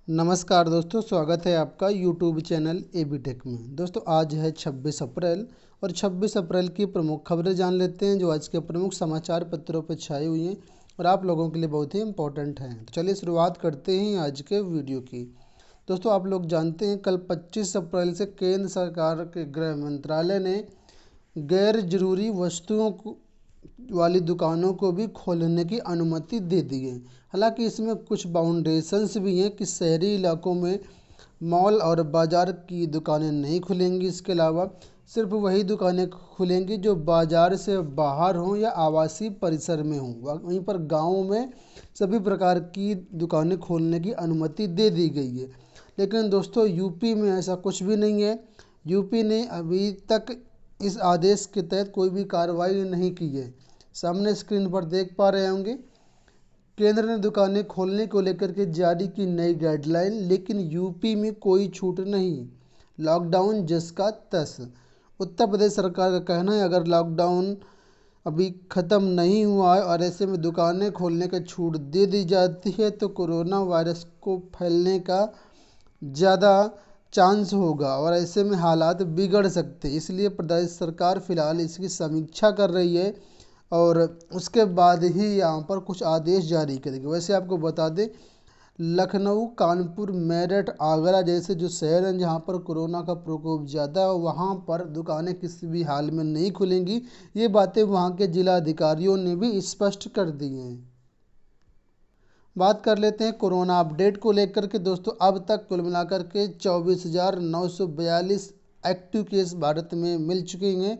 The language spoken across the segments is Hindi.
नमस्कार दोस्तों, स्वागत है आपका यूट्यूब चैनल एबी टेक में। दोस्तों आज है 26 अप्रैल और 26 अप्रैल की प्रमुख खबरें जान लेते हैं जो आज के प्रमुख समाचार पत्रों पर छाई हुई हैं और आप लोगों के लिए बहुत ही इम्पोर्टेंट हैं। तो चलिए शुरुआत करते हैं आज के वीडियो की। दोस्तों आप लोग जानते हैं कल 25 अप्रैल से केंद्र सरकार के गृह मंत्रालय ने गैर जरूरी वस्तुओं वाली दुकानों को भी खोलने की अनुमति दे दी है। हालांकि इसमें कुछ बाउंडेशंस भी हैं कि शहरी इलाकों में मॉल और बाज़ार की दुकानें नहीं खुलेंगी। इसके अलावा सिर्फ वही दुकानें खुलेंगी जो बाज़ार से बाहर हों या आवासीय परिसर में हों। वहीं पर गाँवों में सभी प्रकार की दुकानें खोलने की अनुमति दे दी गई है। लेकिन दोस्तों यूपी में ऐसा कुछ भी नहीं है। यूपी ने अभी तक इस आदेश के तहत कोई भी कार्रवाई नहीं की है। सामने स्क्रीन पर देख पा रहे होंगे केंद्र ने दुकानें खोलने को लेकर के जारी की नई गाइडलाइन, लेकिन यूपी में कोई छूट नहीं। लॉकडाउन जस का तस। उत्तर प्रदेश सरकार का कहना है अगर लॉकडाउन अभी ख़त्म नहीं हुआ है और ऐसे में दुकानें खोलने का छूट दे दी जाती है तो कोरोना वायरस को फैलने का ज़्यादा चांस होगा और ऐसे में हालात बिगड़ सकते। इसलिए प्रदेश सरकार फ़िलहाल इसकी समीक्षा कर रही है और उसके बाद ही यहाँ पर कुछ आदेश जारी करेगी। वैसे आपको बता दें लखनऊ, कानपुर, मेरठ, आगरा जैसे जो शहर हैं जहाँ पर कोरोना का प्रकोप ज़्यादा है वहाँ पर दुकानें किसी भी हाल में नहीं खुलेंगी। ये बातें वहाँ के जिला अधिकारियों ने भी स्पष्ट कर दी हैं। बात कर लेते हैं कोरोना अपडेट को लेकर के। दोस्तों अब तक कुल मिलाकर के 24,942 एक्टिव केस भारत में मिल चुके हैं।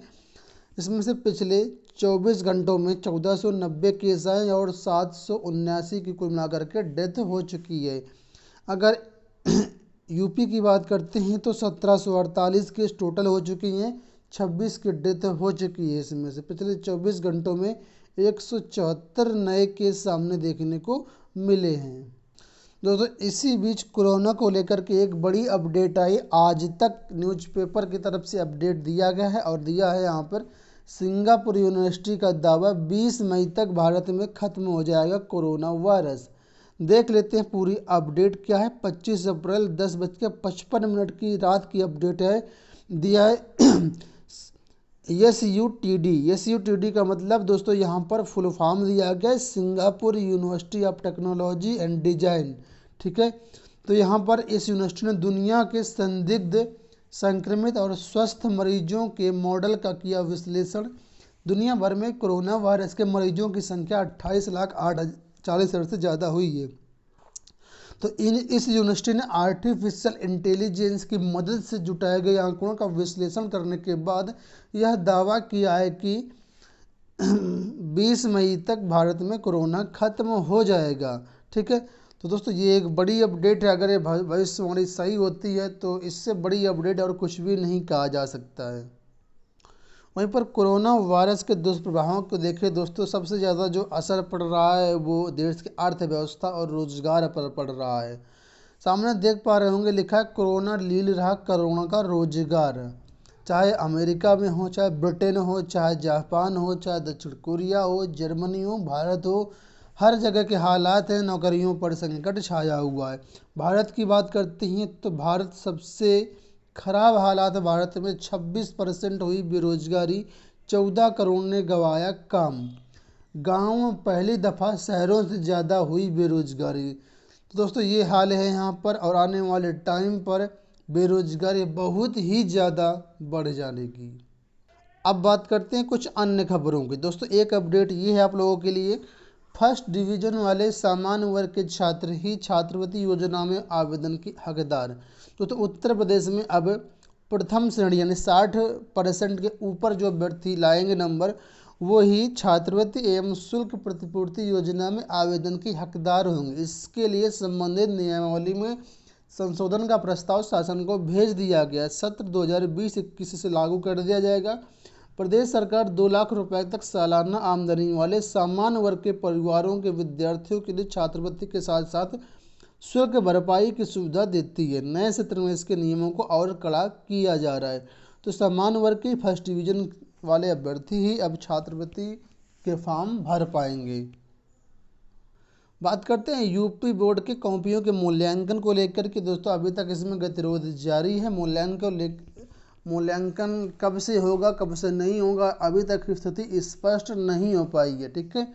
इसमें से पिछले 24 घंटों में 1490 केस आए और 779 की कुल मिलाकर के डेथ हो चुकी है। अगर यूपी की बात करते हैं तो 1748 केस टोटल हो चुकी हैं, 26 की डेथ हो चुकी है। इसमें से पिछले 24 घंटों में 174 नए केस सामने देखने को मिले हैं। दोस्तों इसी बीच कोरोना को लेकर के एक बड़ी अपडेट आई। आज तक न्यूज़पेपर की तरफ से अपडेट दिया गया है और दिया है यहाँ पर सिंगापुर यूनिवर्सिटी का दावा 20 मई तक भारत में ख़त्म हो जाएगा कोरोना वायरस। देख लेते हैं पूरी अपडेट क्या है। 25 अप्रैल 10:55 की रात की अपडेट है। दिया है SUTD का मतलब दोस्तों यहाँ पर फुल फॉर्म दिया गया है Singapore university of technology and design. ठीक है, तो यहाँ पर इस यूनिवर्सिटी ने दुनिया के संदिग्ध, संक्रमित और स्वस्थ मरीजों के मॉडल का किया विश्लेषण। दुनिया भर में कोरोना वायरस के मरीजों की संख्या 28,08,40,000 से ज़्यादा हुई है। तो इस यूनिवर्सिटी ने आर्टिफिशियल इंटेलिजेंस की मदद से जुटाए गए आंकड़ों का विश्लेषण करने के बाद यह दावा किया है कि 20 मई तक भारत में कोरोना खत्म हो जाएगा। ठीक है, तो दोस्तों ये एक बड़ी अपडेट है। अगर ये भविष्यवाणी सही होती है तो इससे बड़ी अपडेट और कुछ भी नहीं कहा जा सकता है। वहीं पर कोरोना वायरस के दुष्प्रभावों को देखें दोस्तों, सबसे ज़्यादा जो असर पड़ रहा है वो देश की अर्थव्यवस्था और रोजगार पर पड़ रहा है। सामने देख पा रहे होंगे लिखा है कोरोना लील रहा कोरोना का रोजगार। चाहे अमेरिका में हो, चाहे ब्रिटेन हो, चाहे जापान हो, चाहे दक्षिण कोरिया हो, जर्मनी हो, भारत हो, हर जगह के हालात हैं, नौकरियों पर संकट छाया हुआ है। भारत की बात करते हैं तो भारत सबसे खराब हालात। भारत में 26% हुई बेरोजगारी, 14 करोड़ ने गंवाया काम। गाँव में पहली दफ़ा शहरों से ज़्यादा हुई बेरोजगारी। तो दोस्तों ये हाल है यहाँ पर और आने वाले टाइम पर बेरोजगारी बहुत ही ज़्यादा बढ़ जाने की। अब बात करते हैं कुछ अन्य खबरों की। दोस्तों एक अपडेट ये है आप लोगों के लिए, फर्स्ट डिवीजन वाले सामान्य वर्ग के छात्र ही छात्रवृत्ति योजना में आवेदन की हकदार। तो उत्तर प्रदेश में अब प्रथम श्रेणी यानी 60% के ऊपर जो अभ्यर्थी लाएंगे नंबर, वो ही छात्रवृत्ति एवं शुल्क प्रतिपूर्ति योजना में आवेदन के हकदार होंगे। इसके लिए संबंधित नियमावली में संशोधन का प्रस्ताव शासन को भेज दिया गया। सत्र 2020-21 से लागू कर दिया जाएगा। प्रदेश सरकार 2 लाख रुपए तक सालाना आमदनी वाले सामान्य वर्ग के परिवारों के विद्यार्थियों के लिए छात्रवृत्ति के साथ साथ शुल्क भरपाई की सुविधा देती है। नए सत्र में इसके नियमों को और कड़ा किया जा रहा है। तो सामान्य वर्ग के फर्स्ट डिवीजन वाले अभ्यर्थी ही अब छात्रवृत्ति के फॉर्म भर पाएंगे। बात करते हैं यूपी बोर्ड के कॉपियों के मूल्यांकन को लेकर के। दोस्तों अभी तक इसमें गतिरोध जारी है। मूल्यांकन कब से होगा कब से नहीं होगा अभी तक स्थिति स्पष्ट नहीं हो पाई है। ठीक है,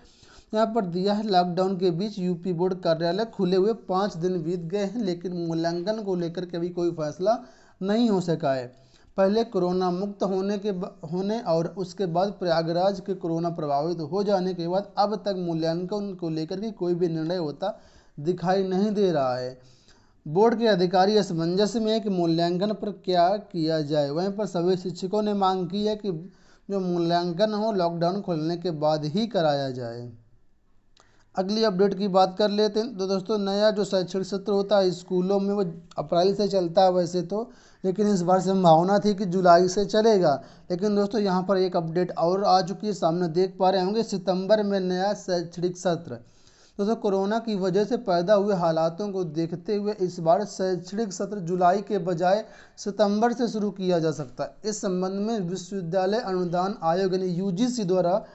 यहाँ पर दिया है लॉकडाउन के बीच यूपी बोर्ड कार्यालय खुले हुए 5 दिन बीत गए हैं, लेकिन मूल्यांकन को लेकर के अभी कोई फैसला नहीं हो सका है। पहले कोरोना मुक्त होने और उसके बाद प्रयागराज के कोरोना प्रभावित हो जाने के बाद अब तक मूल्यांकन को लेकर के कोई भी निर्णय होता दिखाई नहीं दे रहा है। बोर्ड के अधिकारी असमंजस में है कि मूल्यांकन पर क्या किया जाए। वहीं पर सभी शिक्षकों ने मांग की है कि जो मूल्यांकन हो लॉकडाउन खुलने के बाद ही कराया जाए। अगली अपडेट की बात कर लेते हैं। तो दोस्तों नया जो शैक्षणिक सत्र होता है स्कूलों में वो अप्रैल से चलता है वैसे तो, लेकिन इस बार संभावना थी कि जुलाई से चलेगा। लेकिन दोस्तों यहाँ पर एक अपडेट और आ चुकी है, सामने देख पा रहे होंगे, सितंबर में नया शैक्षणिक सत्र। दोस्तों कोरोना की वजह से पैदा हुए हालातों को देखते हुए इस बार शैक्षणिक सत्र जुलाई के बजाय सितंबर से शुरू किया जा सकता है। इस संबंध में विश्वविद्यालय अनुदान आयोग यानी यूजीसी द्वारा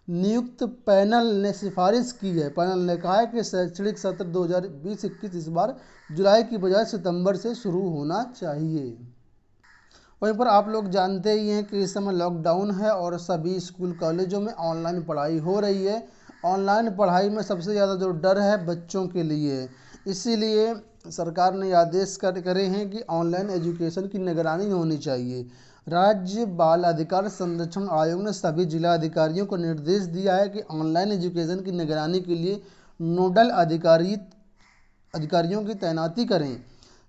नियुक्त पैनल ने सिफारिश की है। पैनल ने कहा है कि शैक्षणिक सत्र 2020-21 इस बार जुलाई की बजाय सितंबर से शुरू होना चाहिए। वहीं पर आप लोग जानते ही हैं कि इस समय लॉकडाउन है और सभी स्कूल कॉलेजों में ऑनलाइन पढ़ाई हो रही है। ऑनलाइन पढ़ाई में सबसे ज़्यादा जो डर है बच्चों के लिए, इसीलिए सरकार ने आदेश करे हैं कि ऑनलाइन एजुकेशन की निगरानी होनी चाहिए। राज्य बाल अधिकार संरक्षण आयोग ने सभी जिला अधिकारियों को निर्देश दिया है कि ऑनलाइन एजुकेशन की निगरानी के लिए नोडल अधिकारियों की तैनाती करें।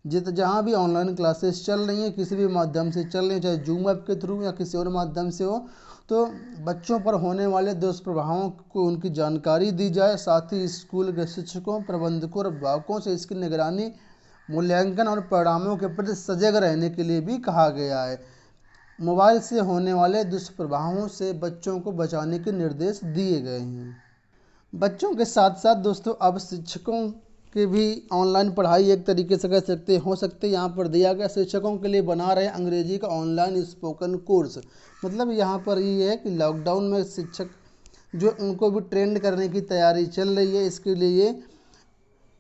जहाँ भी ऑनलाइन क्लासेस चल रही हैं, किसी भी माध्यम से चल रही हैं, चाहे जूम ऐप के थ्रू या किसी और माध्यम से हो, तो बच्चों पर होने वाले दुष्प्रभावों को उनकी जानकारी दी जाए। साथ ही स्कूल के शिक्षकों, प्रबंधकों और अभिभावकों से इसकी निगरानी, मूल्यांकन और परिणामों के प्रति सजग रहने के लिए भी कहा गया है। मोबाइल से होने वाले दुष्प्रभावों से बच्चों को बचाने के निर्देश दिए गए हैं। बच्चों के साथ साथ दोस्तों अब शिक्षकों की भी ऑनलाइन पढ़ाई एक तरीके से कह हो सकते यहाँ पर दिया गया। शिक्षकों के लिए बना रहे अंग्रेजी का ऑनलाइन स्पोकन कोर्स। मतलब यहाँ पर ये है कि लॉकडाउन में शिक्षक जो उनको भी ट्रेंड करने की तैयारी चल रही है। इसके लिए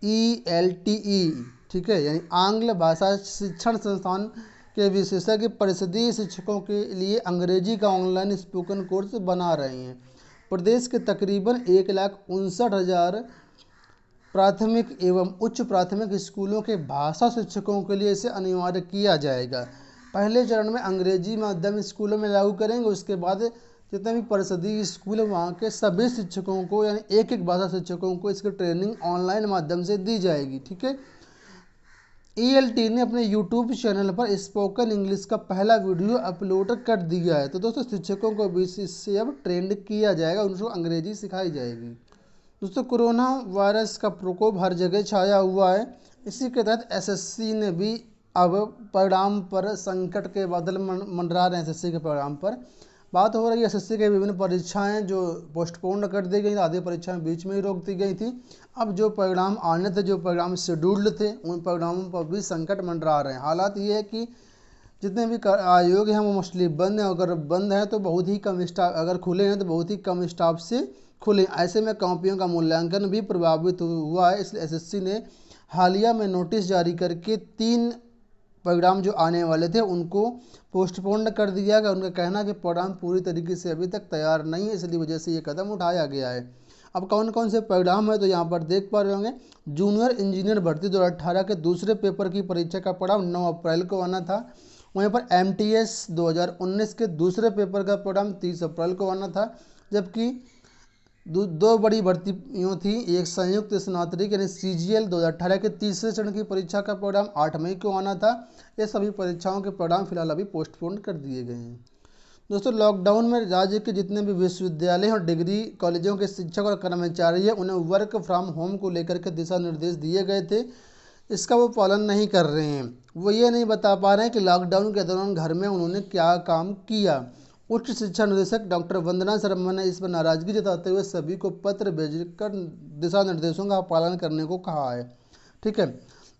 ELTE, ठीक है, यानी आंग्ल भाषा शिक्षण संस्थान के विशेषज्ञ परिषदीय शिक्षकों के लिए अंग्रेजी का ऑनलाइन स्पोकन कोर्स बना रहे हैं। प्रदेश के तकरीबन 1,59,000 प्राथमिक एवं उच्च प्राथमिक स्कूलों के भाषा शिक्षकों के लिए इसे अनिवार्य किया जाएगा। पहले चरण में अंग्रेजी माध्यम स्कूलों में लागू करेंगे, उसके बाद जितने भी परिषदीय स्कूल है वहाँ के सभी शिक्षकों को यानी एक भाषा शिक्षकों को इसकी ट्रेनिंग ऑनलाइन माध्यम से दी जाएगी। ठीक है, ELT ने अपने YouTube चैनल पर स्पोकन इंग्लिश का पहला वीडियो अपलोड कर दिया है। तो दोस्तों शिक्षकों को भी इससे अब ट्रेंड किया जाएगा, उनको अंग्रेजी सिखाई जाएगी। दोस्तों कोरोना वायरस का प्रकोप हर जगह छाया हुआ है। इसी के तहत SSC ने भी अब परिणाम पर संकट के बादल मंडरा रहे हैं। SSC के परिणाम पर बात हो रही है। SSC के विभिन्न परीक्षाएं जो पोस्टपोन कर दी गई, आधी परीक्षाएं बीच में ही रोक दी गई थी। अब जो परिणाम आने थे, जो परिणाम शेड्यूल्ड थे, उन परिणामों पर भी संकट मंडरा रहे हैं। हालात ये है कि जितने भी आयोग हैं वो मोस्टली बंद हैं। अगर बंद हैं तो बहुत ही कम स्टाफ, अगर खुले हैं तो बहुत ही कम स्टाफ से खुले। ऐसे में कॉपियों का मूल्यांकन भी प्रभावित हुआ है। इसलिए SSC ने हालिया में नोटिस जारी करके 3 परिणाम जो आने वाले थे उनको पोस्टपोन कर दिया गया। उनका कहना है कि परिणाम पूरी तरीके से अभी तक तैयार नहीं है, इसलिए वजह से ये कदम उठाया गया है। अब कौन कौन से परिणाम है तो यहाँ पर देख पा रहे होंगे। जूनियर इंजीनियर भर्ती 2018 के दूसरे पेपर की परीक्षा का परिणाम 9 अप्रैल को आना था। वहीं पर MTS 2019 के दूसरे पेपर का परिणाम 30 अप्रैल को आना था। जबकि दो बड़ी भर्तियों थी, एक संयुक्त स्नातक यानी CGL 2018 के तीसरे चरण की परीक्षा का परिणाम 8 मई को आना था। ये सभी परीक्षाओं के परिणाम फिलहाल अभी पोस्टपोन कर दिए गए हैं। दोस्तों लॉकडाउन में राज्य के जितने भी विश्वविद्यालय और डिग्री कॉलेजों के शिक्षक और कर्मचारी हैं उन्हें वर्क फ्रॉम होम को लेकर के दिशा निर्देश दिए गए थे। इसका वो पालन नहीं कर रहे हैं। वो ये नहीं बता पा रहे हैं कि लॉकडाउन के दौरान घर में उन्होंने क्या काम किया। उच्च शिक्षा निदेशक डॉक्टर वंदना शर्मा ने इस पर नाराजगी जताते हुए सभी को पत्र भेजकर दिशा निर्देशों का पालन करने को कहा है। ठीक है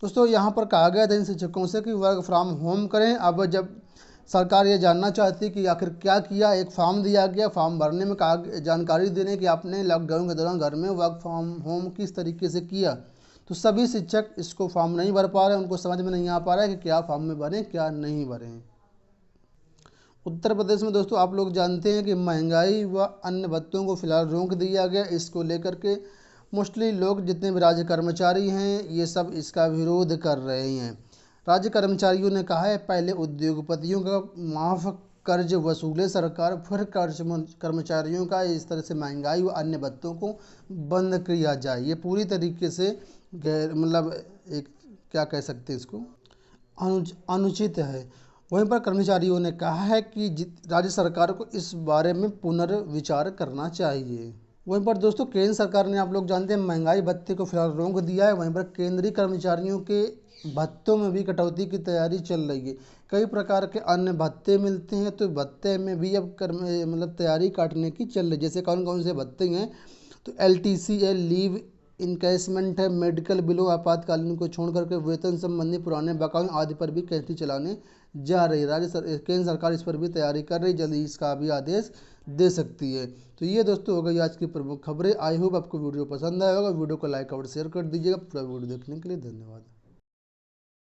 दोस्तों, यहाँ पर कहा गया था इन शिक्षकों से कि वर्क फ्रॉम होम करें। अब जब सरकार ये जानना चाहती है कि आखिर क्या किया। एक फॉर्म दिया गया, फॉर्म भरने में कहा जानकारी देने कि आपने लॉकडाउन के दौरान घर में वर्क फ्रॉम होम किस तरीके से किया। तो सभी शिक्षक इसको फॉर्म नहीं भर पा रहे हैं, उनको समझ में नहीं आ पा रहा है कि क्या फॉर्म में भरें क्या नहीं भरें। उत्तर प्रदेश में दोस्तों आप लोग जानते हैं कि महंगाई व अन्य भत्तों को फिलहाल रोक दिया गया। इसको लेकर के मोस्टली लोग जितने भी राज्य कर्मचारी हैं ये सब इसका विरोध कर रहे हैं। राज्य कर्मचारियों ने कहा है पहले उद्योगपतियों का माफ कर्ज वसूले सरकार, फिर कर्मचारियों का इस तरह से महंगाई व अन्य भत्तों को बंद किया जाए। ये पूरी तरीके से गैर मतलब एक क्या कह सकते हैं इसको अनुचित है। वहीं पर कर्मचारियों ने कहा है कि राज्य सरकार को इस बारे में पुनर्विचार करना चाहिए। वहीं पर दोस्तों केंद्र सरकार ने आप लोग जानते हैं महंगाई भत्ते को फिलहाल रोक दिया है। वहीं पर केंद्रीय कर्मचारियों के भत्तों में भी कटौती की तैयारी चल रही है। कई प्रकार के अन्य भत्ते मिलते हैं, तो भत्ते में भी अब तैयारी काटने की चल रही है। जैसे कौन कौन से भत्ते हैं, तो LTC है, लीव इनकैशमेंट है, मेडिकल बिलों आपातकालीन को छोड़ करके वेतन संबंधी पुराने बकायों आदि पर भी कैंची चलाने जा रही है। केंद्र सरकार इस पर भी तैयारी कर रही है, जल्दी इसका भी आदेश दे सकती है। तो ये दोस्तों हो गई आज की प्रमुख खबरें। आई होप आपको वीडियो पसंद आया होगा। वीडियो को लाइक और शेयर कर दीजिएगा। पूरा वीडियो देखने के लिए धन्यवाद।